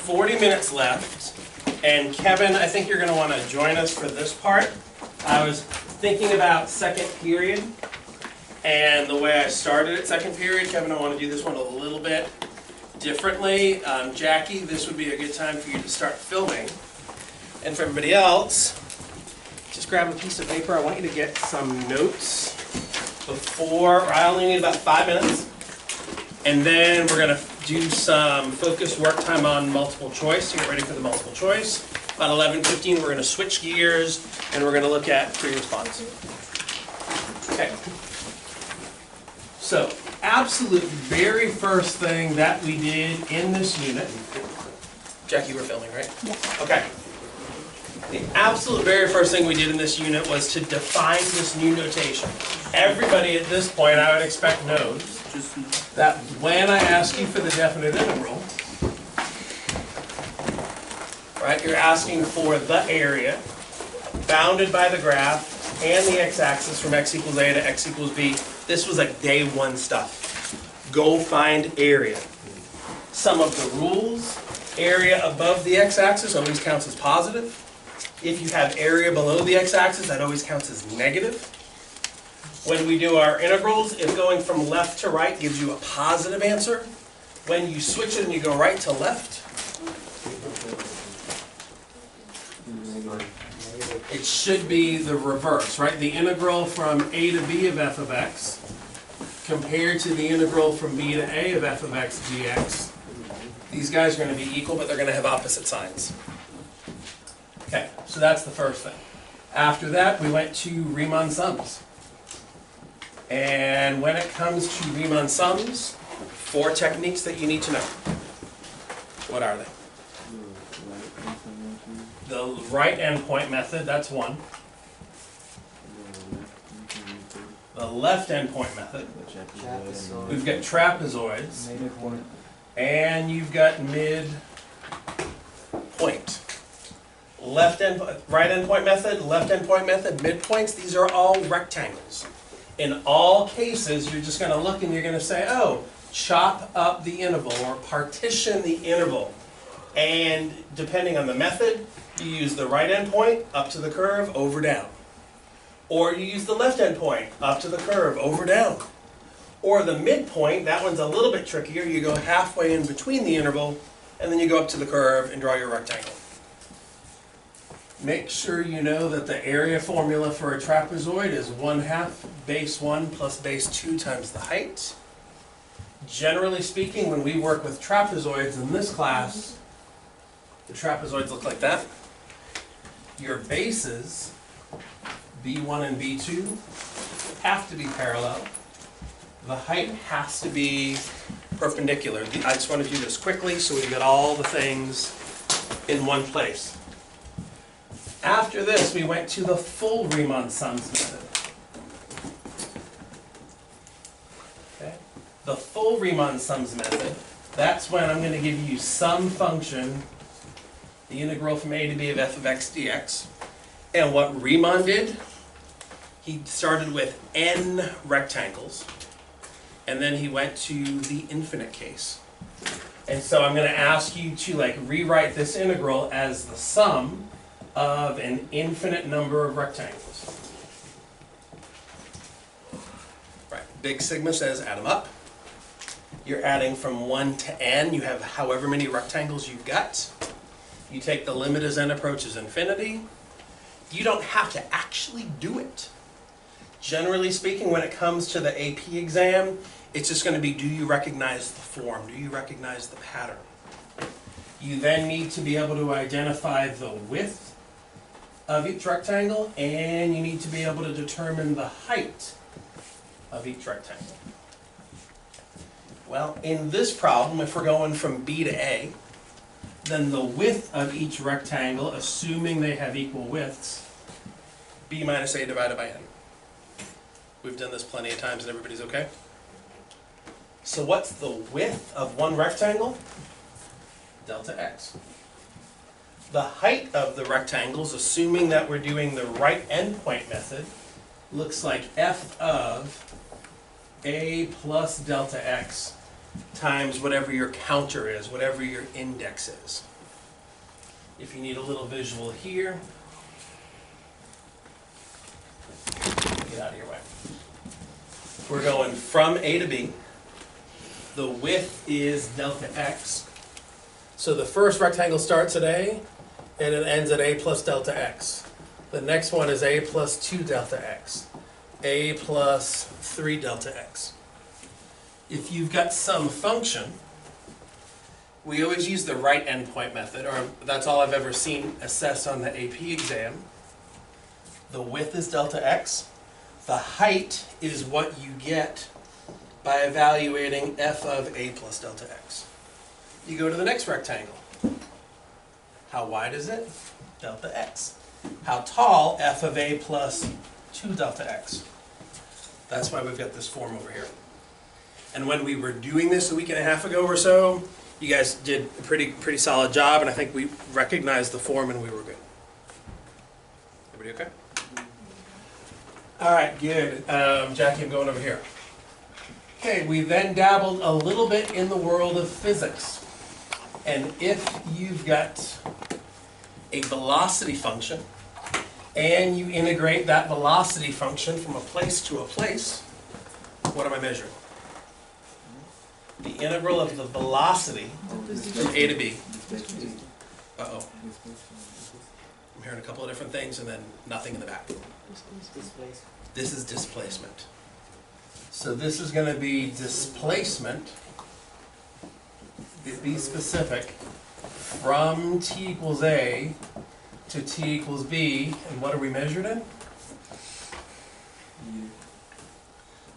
40 minutes left, and Kevin, I think you're going to want to join us for this part. I was thinking about second period, and the way I started at second period. Kevin, I want to do this one a little bit differently. Jackie, this would be a good time for you to start filming. And for everybody else, just grab a piece of paper. I want you to get some notes before, I only need about 5 minutes. And then we're going to do some focused work time on multiple choice to get ready for the multiple choice. About 11:15, we're going to switch gears and we're going to look at pre-response. Okay. So, absolute very first thing that we did in this unit. Jackie, you were filming, right? Yes. Okay. The absolute very first thing we did in this unit was to define this new notation. Everybody at this point, I would expect, knows that when I ask you for the definite integral, right, you're asking for the area bounded by the graph and the x-axis from x equals a to x equals b. This was like day one stuff. Go find area. Some of the rules, area above the x-axis always counts as positive. If you have area below the x-axis, that always counts as negative. When we do our integrals, if going from left to right gives you a positive answer, when you switch it and you go right to left, it should be the reverse, right? The integral from a to b of f of x compared to the integral from b to a of f of x dx. These guys are going to be equal, but they're going to have opposite signs. Okay, so that's the first thing. After that, we went to Riemann Sums. And when it comes to Riemann Sums, 4 techniques that you need to know. What are they? The right endpoint method, that's one. The left endpoint method. We've got trapezoids. And you've got midpoint. Right endpoint method, left endpoint method, midpoints, these are all rectangles. In all cases, you're just going to look and you're going to say, oh, chop up the interval or partition the interval. And depending on the method, you use the right endpoint up to the curve, over, down. Or you use the left endpoint up to the curve, over, down. Or the midpoint, that one's a little bit trickier. You go halfway in between the interval, and then you go up to the curve and draw your rectangle. Make sure you know that the area formula for a trapezoid is 1/2 base 1 plus base 2 times the height. Generally speaking, when we work with trapezoids in this class, the trapezoids look like that. Your bases, B1 and B2, have to be parallel. The height has to be perpendicular. I just want to do this quickly so we've got all the things in one place. After this, we went to the full Riemann Sums method. Okay. The full Riemann Sums method, that's when I'm going to give you some function, the integral from a to b of f of x dx. And what Riemann did, he started with n rectangles, and then he went to the infinite case. And so I'm going to ask you to rewrite this integral as the sum of an infinite number of rectangles. Right, big sigma says add them up. You're adding from 1 to n. You have however many rectangles you've got. You take the limit as n approaches infinity. You don't have to actually do it. Generally speaking, when it comes to the AP exam, it's just going to be, do you recognize the form? Do you recognize the pattern? You then need to be able to identify the width of each rectangle, and you need to be able to determine the height of each rectangle. Well, in this problem, if we're going from B to A, then the width of each rectangle, assuming they have equal widths, B minus A divided by N. We've done this plenty of times and everybody's okay? So what's the width of one rectangle? Delta X. The height of the rectangles, assuming that we're doing the right endpoint method, looks like f of a plus delta x times whatever your counter is, whatever your index is. If you need a little visual here, get out of your way. We're going from A to B. The width is delta x. So the first rectangle starts at A, and it ends at A plus delta x. The next one is A plus 2 delta x. A plus 3 delta x. If you've got some function, we always use the right endpoint method, or that's all I've ever seen assessed on the AP exam. The width is delta x. The height is what you get by evaluating f of a plus delta x. You go to the next rectangle. How wide is it? Delta x. How tall? F of a plus 2 delta x. That's why we've got this form over here. And when we were doing this a week and a half ago or so, you guys did a pretty solid job, and I think we recognized the form and we were good. Everybody okay? All right, good. Jackie, I'm going over here. Okay, we then dabbled a little bit in the world of physics. And if you've got a velocity function, and you integrate that velocity function from a place to a place, what am I measuring? The integral of the velocity from A to B. Uh-oh. I'm hearing a couple of different things and then nothing in the back. This is displacement. So this is going to be displacement, be specific, from t equals A to t equals B, and what are we measured in?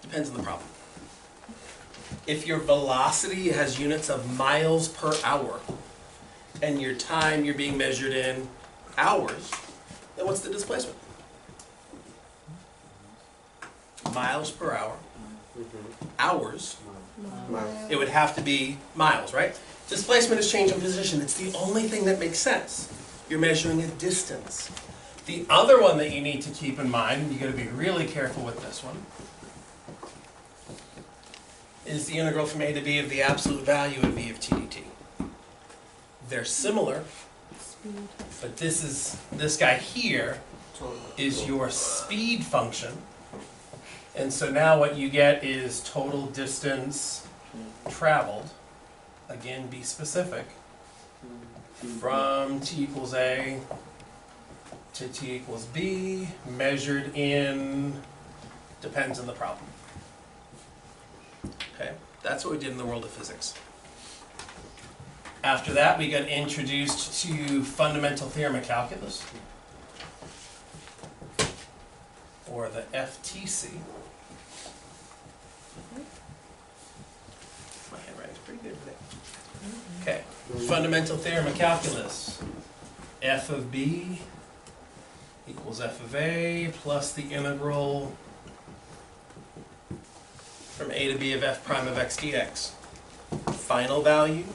Depends on the problem. If your velocity has units of miles per hour, and your time you're being measured in hours, then what's the displacement? Miles per hour. Hours. It would have to be miles, right? Displacement is change in position. It's the only thing that makes sense. You're measuring a distance. The other one that you need to keep in mind, and you got to be really careful with this one, is the integral from A to B of the absolute value of V of t dt. They're similar, but this guy here is your speed function. And so now what you get is total distance traveled. Again, be specific. From t equals A to t equals B, measured in, depends on the problem. Okay, that's what we did in the world of physics. After that, we got introduced to fundamental theorem of calculus, or the FTC. My handwriting's pretty good today. Okay, fundamental theorem of calculus. F of B equals f of A plus the integral from A to B of f prime of x dx. Final value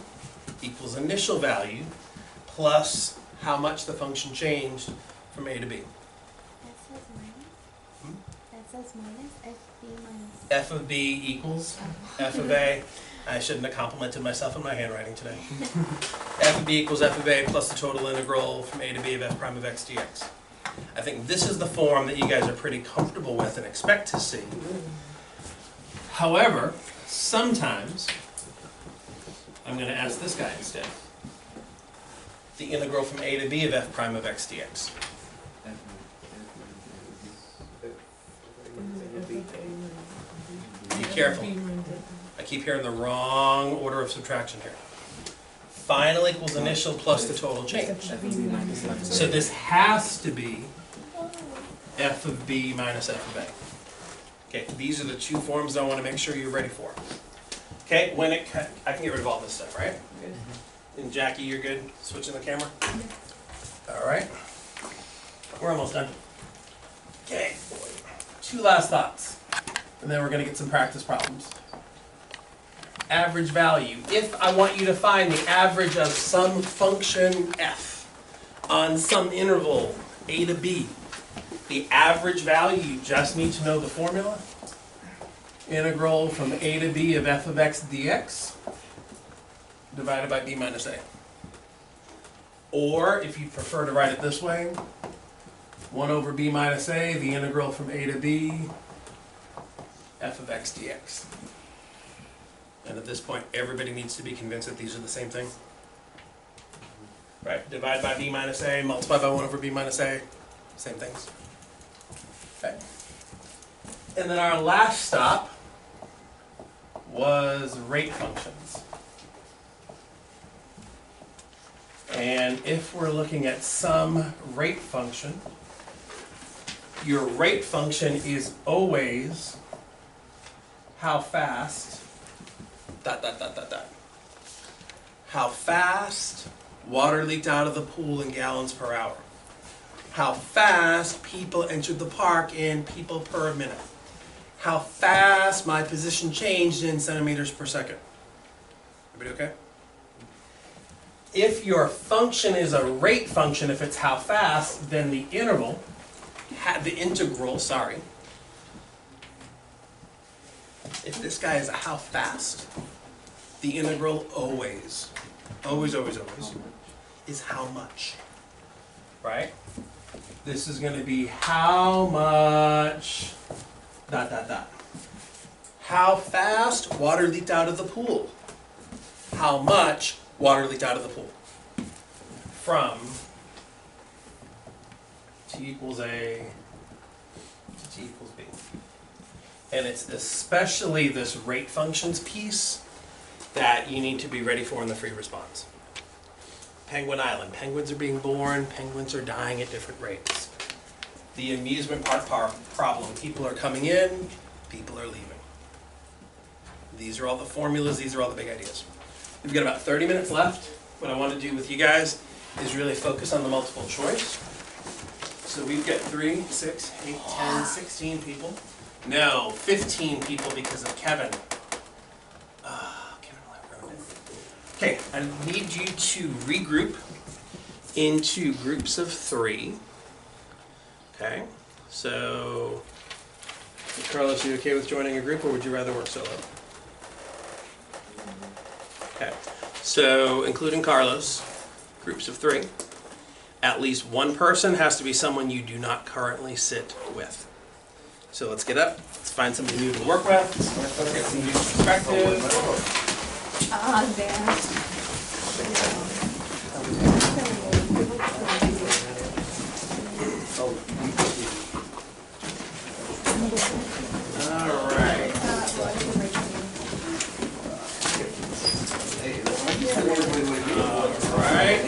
equals initial value plus how much the function changed from A to B. That says minus? That says minus? FB minus? F of B equals f of A. I shouldn't have complimented myself in my handwriting today. F of B equals f of A plus the total integral from A to B of f prime of x dx. I think this is the form that you guys are pretty comfortable with and expect to see. However, sometimes I'm going to ask this guy instead. The integral from A to B of f prime of x dx. Be careful. I keep hearing the wrong order of subtraction here. Final equals initial plus the total change. So this has to be f of b minus f of a. Okay, these are the two forms I want to make sure you're ready for. Okay, I can get rid of all this stuff, right? And Jackie, you're good switching the camera? All right. We're almost done. Okay, two last thoughts. And then we're going to get some practice problems. Average value. If I want you to find the average of some function f on some interval a to b, the average value, you just need to know the formula. Integral from a to b of f of x dx divided by b minus a. Or, if you prefer to write it this way, 1 over b minus a, the integral from a to b, f of x dx. And at this point, everybody needs to be convinced that these are the same thing. Right, divide by b minus a, multiply by 1 over b minus a, same things. Okay. And then our last stop was rate functions. And if we're looking at some rate function, your rate function is always how fast, ... How fast water leaked out of the pool in gallons per hour. How fast people entered the park in people per minute. How fast my position changed in centimeters per second. Everybody okay? If your function is a rate function, if it's how fast, then the integral, if this guy is a how fast, the integral always, is how much, right? This is going to be how much, ... How fast water leaked out of the pool. How much water leaked out of the pool. From t equals a to t equals b. And it's especially this rate functions piece that you need to be ready for in the free response. Penguin Island. Penguins are being born. Penguins are dying at different rates. The amusement park problem. People are coming in. People are leaving. These are all the formulas. These are all the big ideas. We've got about 30 minutes left. What I want to do with you guys is really focus on the multiple choice. So we've got 3, 6, 8, 10, 16 people. No, 15 people because of Kevin. Okay, I need you to regroup into groups of 3. Okay, so Carlos, are you okay with joining a group, or would you rather work solo? Okay, so including Carlos, groups of 3. At least one person has to be someone you do not currently sit with. So let's get up, let's find somebody new to work with, let's get some new perspective. Alright. Alright.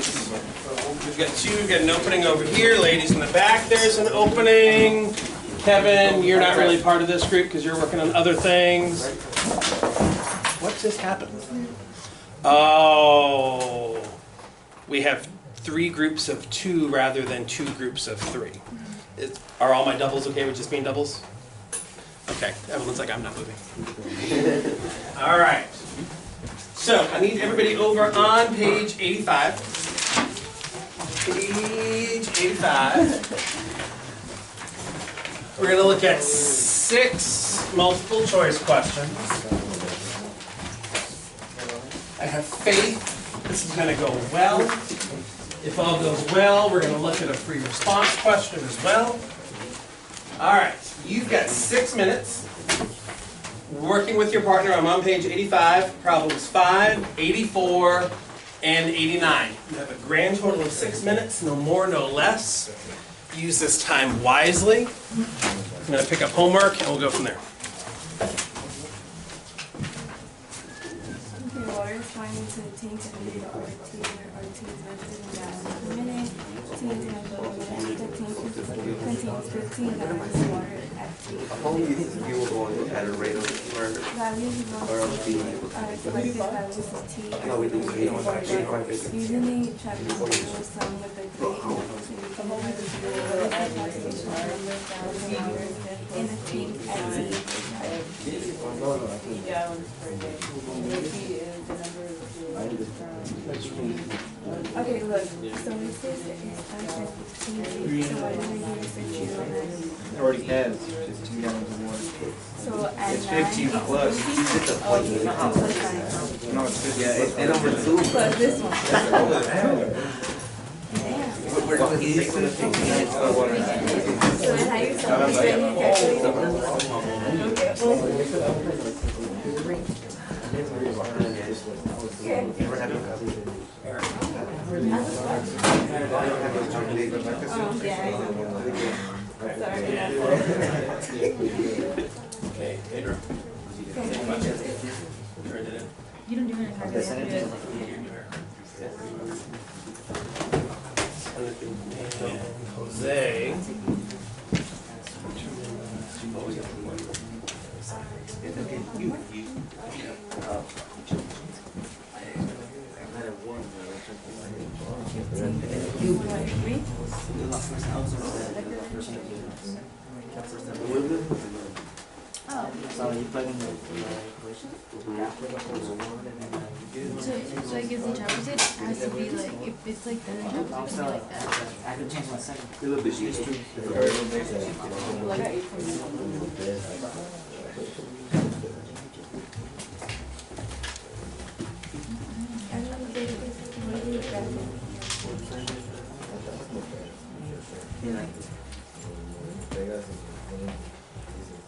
We've got an opening over here. Ladies in the back, there's an opening. Kevin, you're not really part of this group because you're working on other things. What just happened? Oh, we have 3 groups of 2 rather than 2 groups of 3. Are all my doubles okay with just being doubles? Okay, Evelyn's like, I'm not moving. All right. So I need everybody over on page 85. Page 85. We're going to look at 6 multiple choice questions. I have faith this is going to go well. If all goes well, we're going to look at a free response question as well. All right, you've got 6 minutes. Working with your partner, I'm on page 85, problems 5, 84, and 89. You have a grand total of 6 minutes, no more, no less. Use this time wisely. I'm going to pick up homework and we'll go from there. Okay, water is flowing into the tank at a rate of RT, where RT is measured in gallons per minute. T times the minute, the tank contains 15 gallons of water at T. How long do you think you will go at a rate of Values is selected values is T. No, we do. Using the trapezoid sum with the great in the tank at T. Okay, look, so this is so why did I use the 0? It already has 15 gallons of water. So at It's 15 plus. No, it's 50. Yeah, and number 2. Plus this one. You don't do it in Jose. So you plug in the equation? So like is the trapezoid, it has to be like, if it's like that, the trapezoid has to be like that. I can change my second.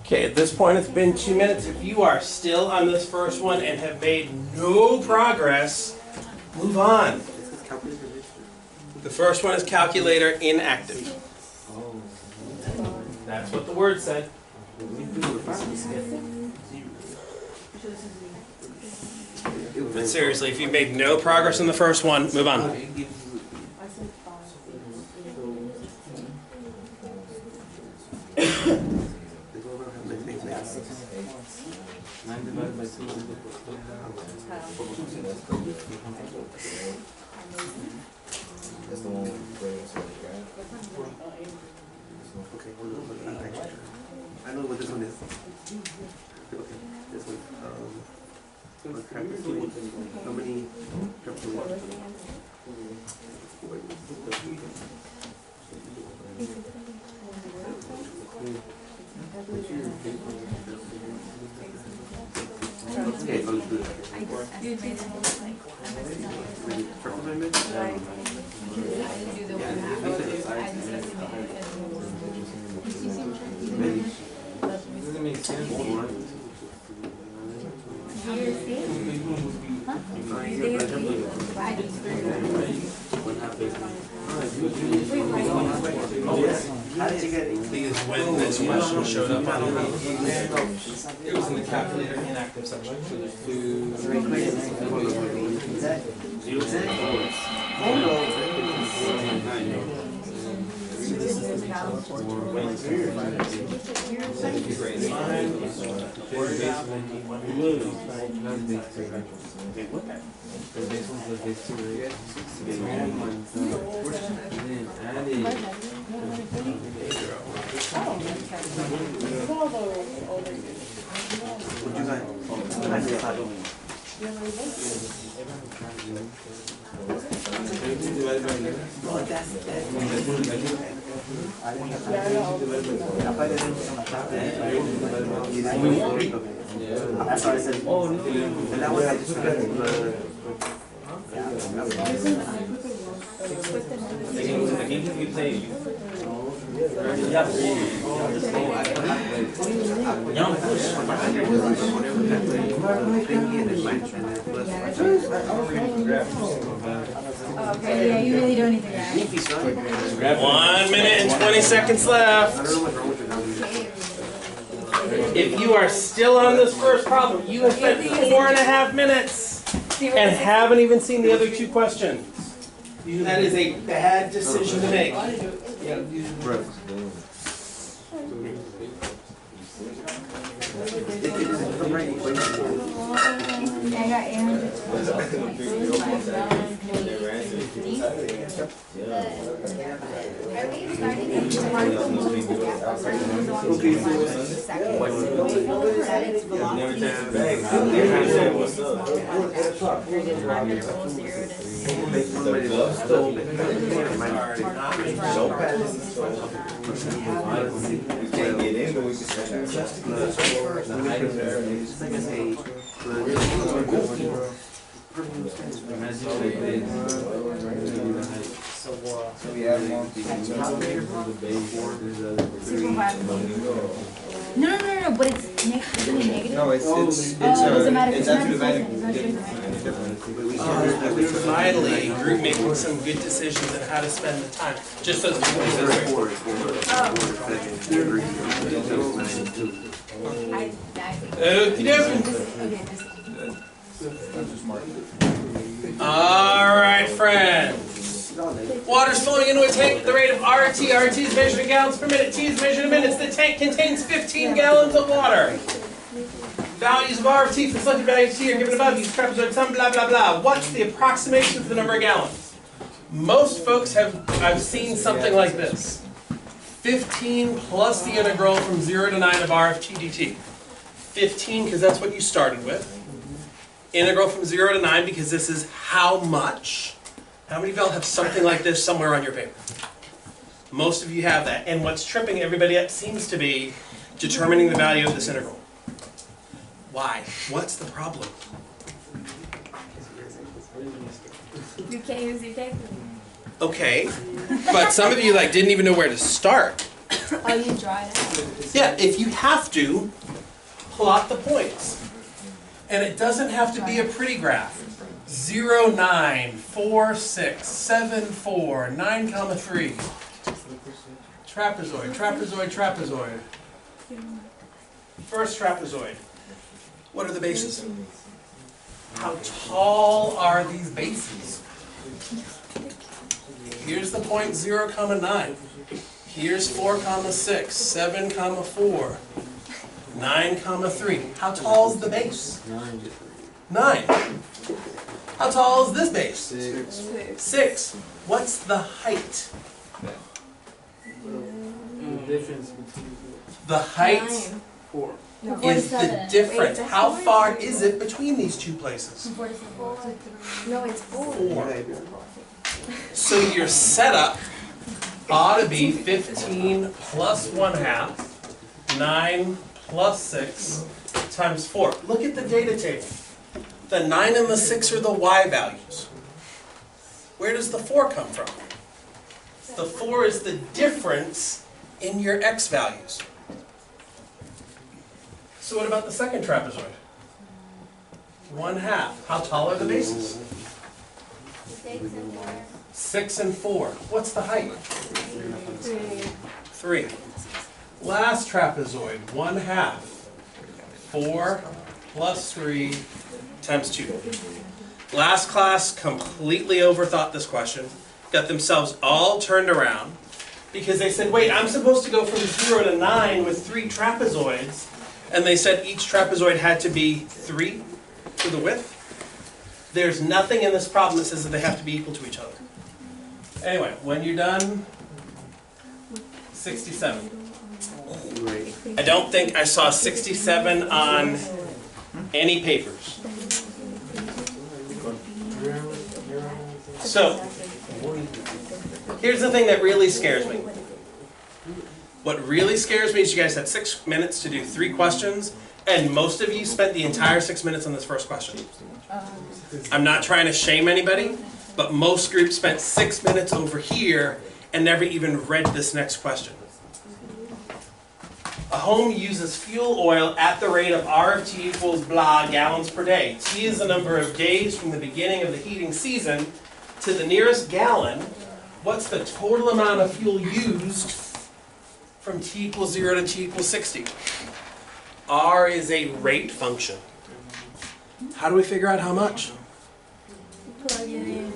Okay, at this point it's been 2 minutes. If you are still on this first one and have made no progress, move on. The first one is calculator inactive. That's what the word said. But seriously, if you've made no progress in the first one, move on. 9 divided by 2 is equal to That's the one where it's like Okay, hold on. I know what this one is. Okay, this one. Trapezoid. How many trapezoids? Okay, I'll do that. Trapezoid mix? doesn't make sense. How did you get it? Because when this question showed up on the it was in the calculator inactive section. That's why I said, oh, and that was I just forgot to Okay, yeah, you really don't need to grab. 1 minute and 20 seconds left. If you are still on this first problem, you have spent 4.5 minutes and haven't even seen the other 2 questions. That is a bad decision to make. I got 800. So we add No, but it's negative. No, it's doesn't matter. it's It's not actually dividing. We're finally group making some good decisions on how to spend the time. Just so that all right, friends. Water's flowing into a tank at the rate of RT. RT is measured in gallons per minute. T is measured in minutes. The tank contains 15 gallons of water. Values of R of T for selected values of T are given above. Use trapezoid sum, blah, blah, blah. What's the approximation for the number of gallons? Most folks I've seen something like this. 15 plus the integral from 0 to 9 of R of T dt. 15 because that's what you started with. Integral from 0 to 9 because this is how much. How many of y'all have something like this somewhere on your paper? Most of you have that. And what's tripping everybody up seems to be determining the value of this integral. Why? What's the problem? You can't use your calculator. Okay, but some of you didn't even know where to start. Oh, you draw it out. Yeah, if you have to, plot the points. And it doesn't have to be a pretty graph. 0, 9, 4, 6, 7, 4, 9, 3. Trapezoid, trapezoid, trapezoid. First trapezoid. What are the bases? How tall are these bases? Here's the point 0, 9. Here's 4, 6, 7, 4, 9, 3. How tall is the base? 9. How tall is this base? 6. What's the height? The height is the difference. How far is it between these two places? No, it's 4. 4. So your setup ought to be 15 plus 1/2, 9 plus 6 times 4. Look at the data table. The 9 and the 6 are the y values. Where does the 4 come from? The 4 is the difference in your x values. So what about the second trapezoid? 1/2. How tall are the bases? 6 and 4. What's the height? 3. Last trapezoid, 1/2. 4 plus 3 times 2. Last class completely overthought this question, got themselves all turned around, because they said, wait, I'm supposed to go from 0 to 9 with 3 trapezoids, and they said each trapezoid had to be 3 for the width. There's nothing in this problem that says that they have to be equal to each other. Anyway, when you're done, 67. I don't think I saw 67 on any papers. So, here's the thing that really scares me. What really scares me is you guys had 6 minutes to do 3 questions, and most of you spent the entire 6 minutes on this first question. I'm not trying to shame anybody, but most groups spent 6 minutes over here and never even read this next question. A home uses fuel oil at the rate of R of T equals blah gallons per day. T is the number of days from the beginning of the heating season to the nearest gallon. What's the total amount of fuel used from T equals 0 to T equals 60? R is a rate function. How do we figure out how much? Plug it in.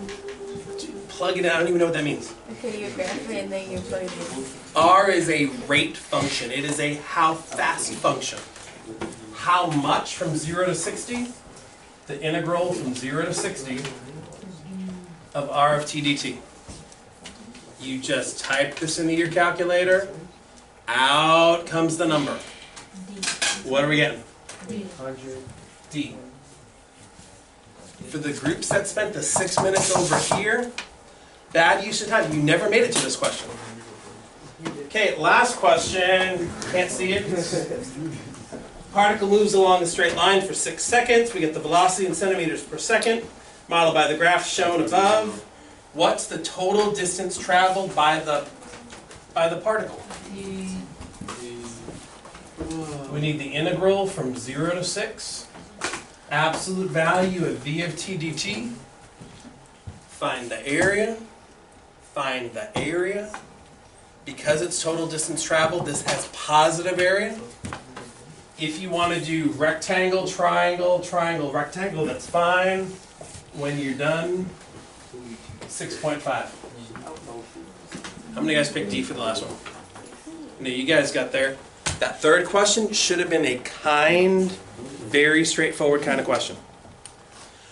Plug it in, I don't even know what that means. Okay, you graph it and then you plug it in. R is a rate function. It is a how fast function. How much from 0 to 60? The integral from 0 to 60 of R of T dt. You just type this into your calculator. Out comes the number. What are we getting? D. For the groups that spent the 6 minutes over here, bad use of time. You never made it to this question. Okay, last question. Can't see it. Particle moves along a straight line for 6 seconds. We get the velocity in centimeters per second, modeled by the graph shown above. What's the total distance traveled by the particle? We need the integral from 0 to 6, absolute value of v of t dt, find the area, because it's total distance traveled, this has positive area. If you want to do rectangle, triangle, triangle, rectangle, that's fine. When you're done, 6.5. How many guys picked D for the last one? No, you guys got there. That third question should have been a very straightforward kind of question.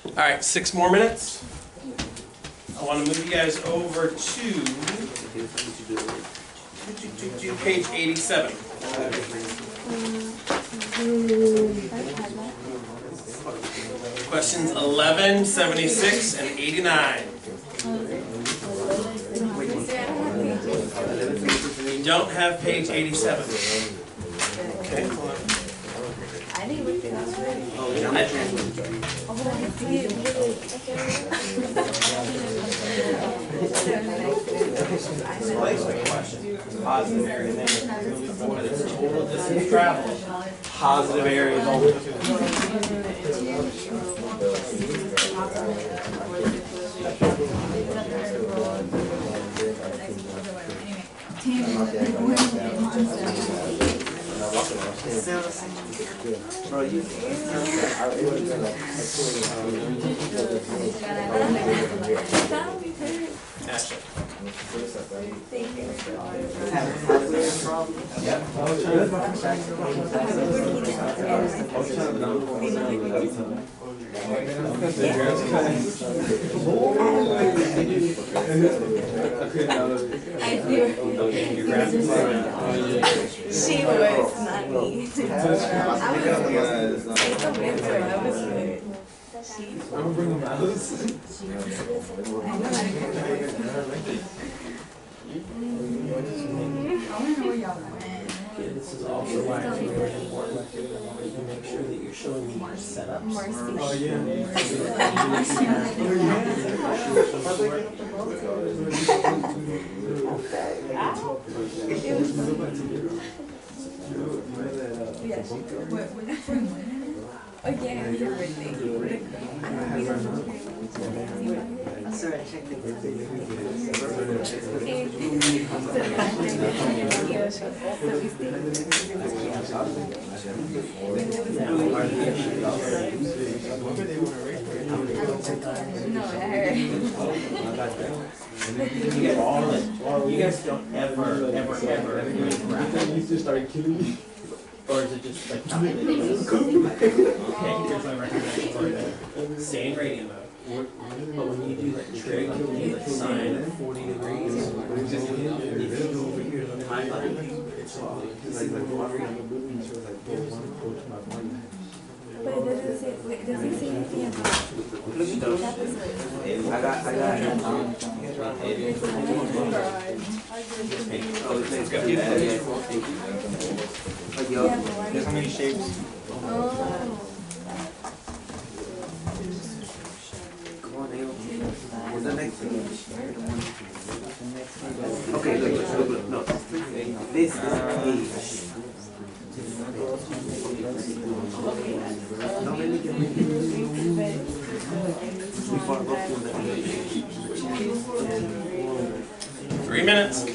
All right, 6 more minutes. I want to move you guys over to page 87. Questions 11, 76, and 89. You don't have page 87. Okay, hold on. I didn't look at that. Positive area, then moving forward, it's total distance traveled. Positive area is always Bro, you. She was not me. I was good. I'm gonna bring them out. This is also why it's very important to make sure that you're showing me more setups. Oh yeah. Oh yeah, your birthday. I'm sorry, I checked it. No, I heard. You guys don't ever You just started killing me. or is it just like calculating? Okay, here's my recommendation for you. Stay in gradient mode. But when you do like trig, you do like sine of 40 degrees. If you go over here to the timeline, it's But it doesn't say, wait, does it say anything about trapezoid? I got. There's how many shapes? Oh. What's the next thing? Okay, look. No. This is page. No, let me get before I go through that. 3 minutes. We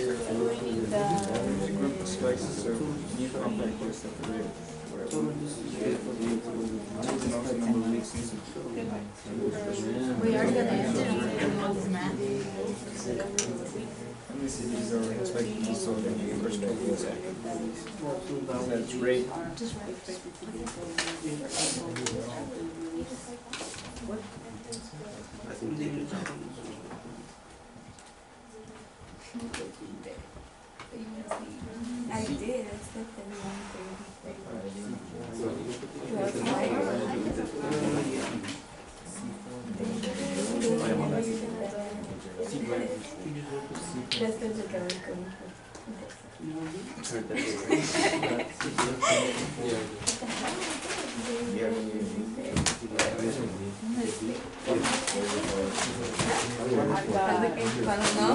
already got the answer. Math. Let me see these are expected to solve the first that's great. I think they do. I did. I slept at 1:30. I was tired. Just as a girl coming. Cuando no,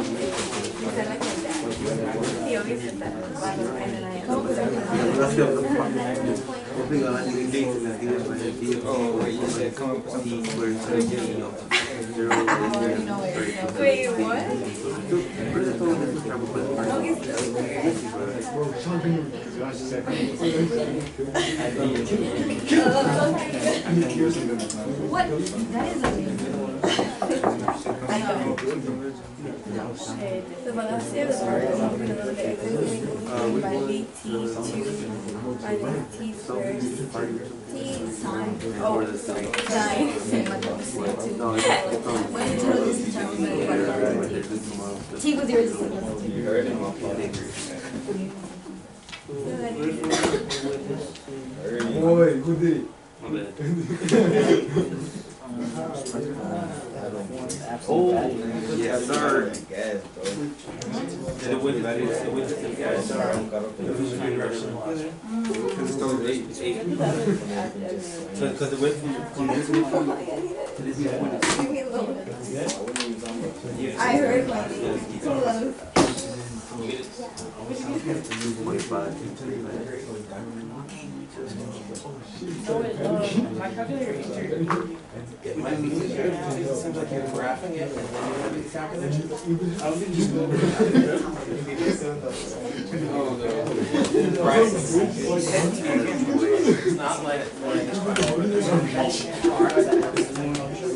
está la gente. Sí, obvio que está. Cuando en la Wait, what? What? That is amazing. I know. The velocity of the particle will be a little bit by t squared t sine. Oh, sorry. Sine. T equals 0 to Boy, good day. Oh, yes, sir. The width of the guys are because the width I heard my name. Close. 25. my calculator is easier. It might be easier. It seems like you're graphing it and these calculations. I was just right. It's not like I would just text the function on the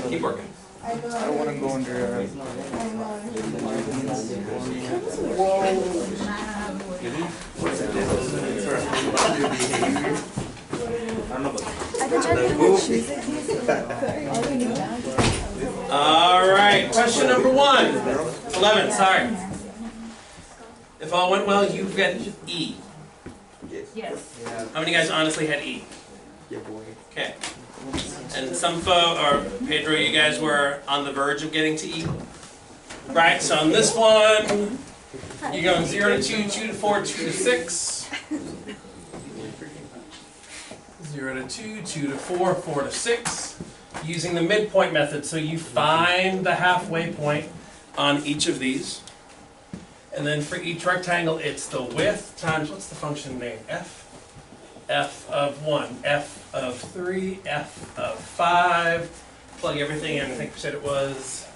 Keep working. I don't want to go under. All right, question number 11, sorry. If all went well, you get E. Yes. How many guys honestly had E? Yeah, boy. Okay. And some or Pedro, you guys were on the verge of getting to E. Right, so on this one, you're going 0 to 2, 2 to 4, 2 to 6. 0 to 2, 2 to 4, 4 to 6. Using the midpoint method, so you find the halfway point on each of these. And then for each rectangle, it's the width times, what's the function name? F? F of 1, F of 3, F of 5. Plug everything in. I think we said it was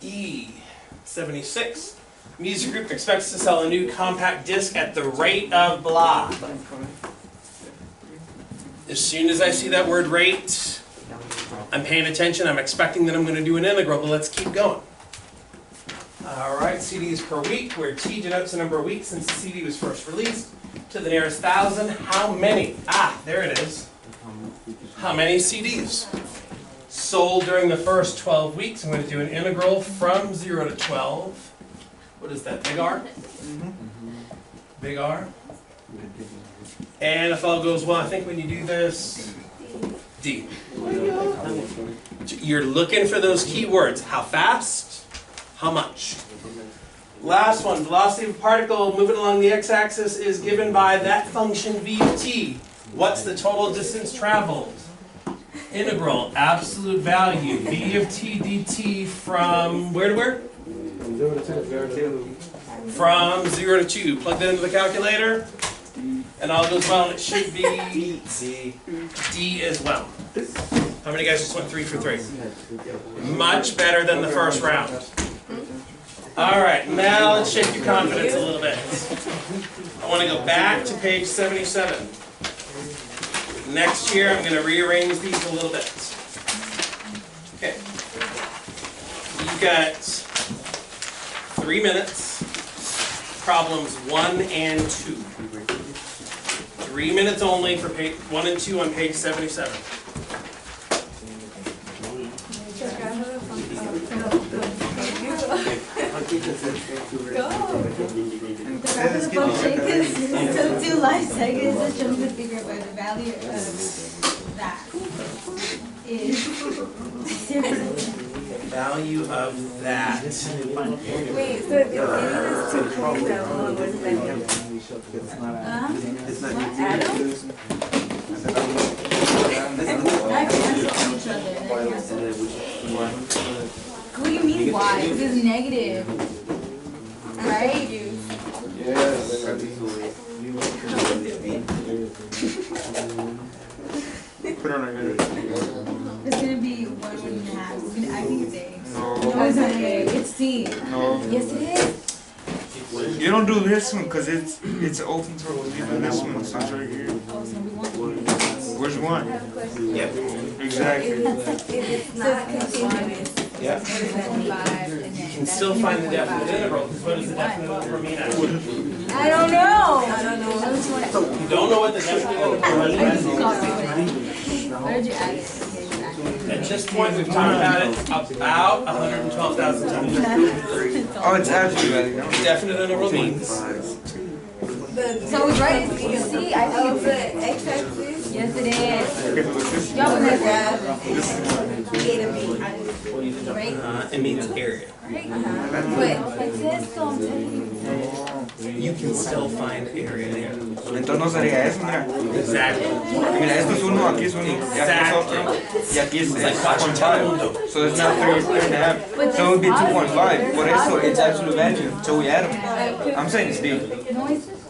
E, 76. Music group expects to sell a new compact disc at the rate of blah. As soon as I see that word rate, I'm paying attention. I'm expecting that I'm going to do an integral, but let's keep going. All right, CDs per week, where T denotes the number of weeks since the CD was first released. To the nearest 1,000, how many? Ah, there it is. How many CDs sold during the first 12 weeks? I'm going to do an integral from 0 to 12. What is that, big R? Big R. And if all goes well, I think when you do this, D. You're looking for those keywords. How fast? How much? Last one, velocity of a particle moving along the x-axis is given by that function v of t. What's the total distance traveled? Integral, absolute value, v of t dt from where to where? From 0 to 2. Plug that into the calculator, and all goes well, and it should be D as well. How many guys just went 3 for 3? Much better than the first round. All right, now let's shake your confidence a little bit. I want to go back to page 77. Next year, I'm going to rearrange these a little bit. Okay. You've got 3 minutes, problems 1 and 2. 3 minutes only for page 1 and 2 on page 77. Go! The graph of the function took 2 life seconds to show the figure by the value of that. is Value of that. wait, so if it is 2 points at one, what does that mean? It's not Adam? I cancel each other. and then which one? What do you mean why? Because it's negative. Right? Yes. Put on a good. It's gonna be 1.5. I think it's A. No. No, it's not A. It's C. No. Yes, it is. You don't do this one because it's open to even this one. So it's right here. Oh, so we want Which one? Yep. Exactly. If it's not continuous, Yeah. 5 and You then can still find the definite integral, because what does the definite integral mean actually? I don't know. I don't know. You don't know what the definite integral I just means? got it. Where did you add it? Okay, you added it. At this point, we've talked about it about 112,000 times. Oh, it's absolute value. Definite integral means So it's right. It's C. I think Of it's the x-axis, Yes, it is. Okay, look at this. Y'all remember graph A to B. right? it means area. But like this, so I'm telling you. You can still find area there. Entonces no sería eso, mira. Exactly. Mira, esto es 1, aquí es 1, y aquí es otro. Y aquí es like watching 2.5. So it's not 3.5. So it would be 2.5. Por eso it's absolute value. So we add them. I'm saying it's D.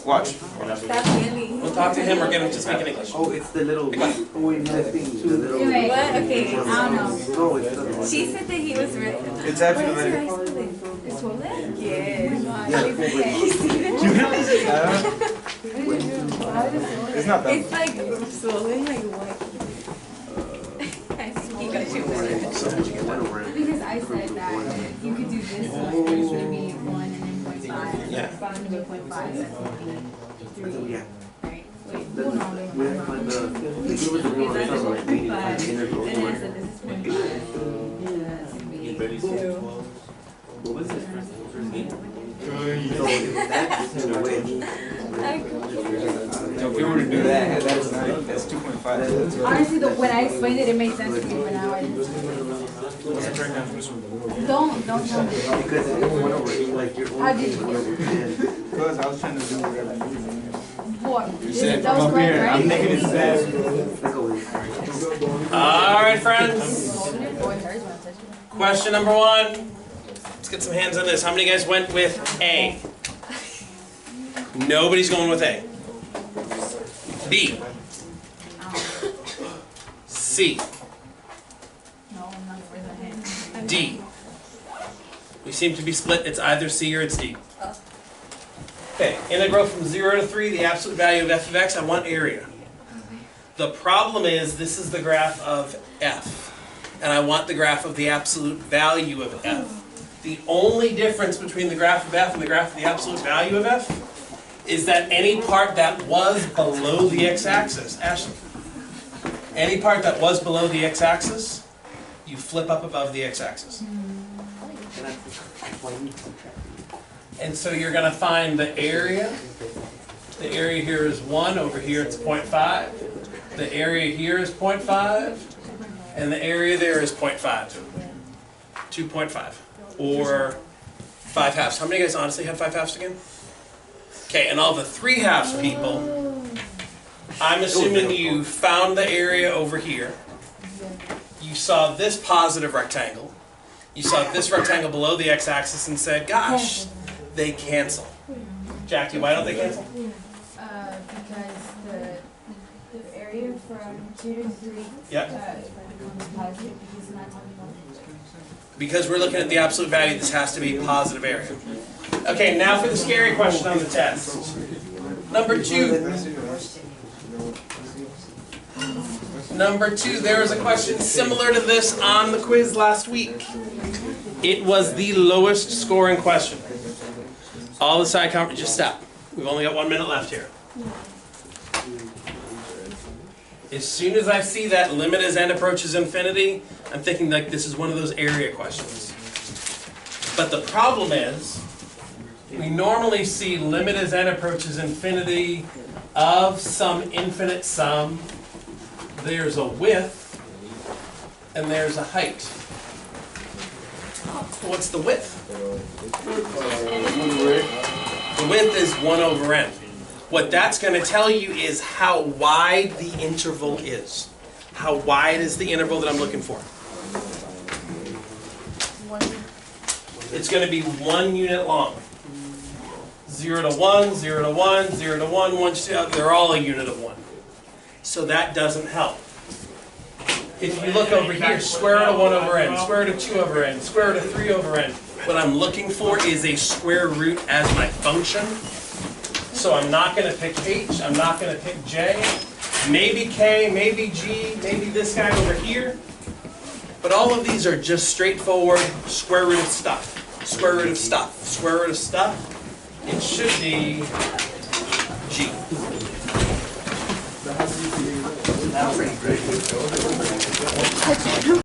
Watch. That's really. We'll talk to him or get him to speak in English. Oh, it's the little the thing. The little. Anyway, What? Okay. I don't know. No, it's the other one. She said that he was ready. It's What absolute is your value. high school name? It's swollen? Yes. It's not that. It's like swollen, like what? I think he got you one. So did you get that over? Because I said that you could do this one, it's gonna be 1 and then 0.5. Yeah. If I'm gonna do 0.5, that's gonna be 3. Yeah. Right? Wait, The, hold on, wait, we hold have on. the they give us the real number, like we need to find the integral And then I one. said this is 0.5. That's gonna be 2. What was it? So if that's in a way. So if we were to do that, that's 9. That's 2.5. Honestly, when I explained it, it made sense to me, but now I didn't. Don't tell me. Because if it's 1 over 8, like you're How only did you 1 over 10. Because I was trying to do whatever you did. What? You said That from was up correct, here, right? I'm negative that. Let's go with All right, friends. Boy, it hurts when I touch it. Question number 1. Let's get some hands on this. How many guys went with A? Nobody's going with A. B. C. No, I'm not for the hand. D. We seem to be split. It's either C or it's D. Okay, integral from 0 to 3, the absolute value of f of x. I want area. The problem is this is the graph of f, and I want the graph of the absolute value of f. The only difference between the graph of f and the graph of the absolute value of f is that any part that was below the x-axis, Ashley, any part that was below the x-axis, you flip up above the x-axis. And so you're going to find the area. The area here is 1, over here it's 0.5. The area here is 0.5, and the area there is 0.5. 2.5, or 5 halves. How many guys honestly had 5 halves again? Okay, and all the 3 halves people, I'm assuming you found the area over here. You saw this positive rectangle. You saw this rectangle below the x-axis and said, gosh, they cancel. Jackie, why don't they cancel? Because the area from 2 to 3 Yep. becomes positive because it's not on Because we're looking at the absolute value, this has to be positive area. Okay, now for the scary question on the test. Number 2. Number 2, there was a question similar to this on the quiz last week. It was the lowest scoring question. All the side comments, just stop. We've only got 1 minute left here. As soon as I see that limit as n approaches infinity, I'm thinking like this is one of those area questions. But the problem is, we normally see limit as n approaches infinity of some infinite sum. There's a width, and there's a height. What's the width? The width is 1 over n. What that's going to tell you is how wide the interval is. How wide is the interval that I'm looking for? It's going to be 1 unit long. 0 to 1, 0 to 1, 0 to 1, 1 to 2, they're all a unit of 1. So that doesn't help. If you look over here, square root of 1 over n, square root of 2 over n, square root of 3 over n, what I'm looking for is a square root as my function. So I'm not going to pick h, I'm not going to pick j, maybe k, maybe g, maybe this guy over here. But all of these are just straightforward square root of stuff. Square root of stuff. Square root of stuff. It should be g. That's pretty great.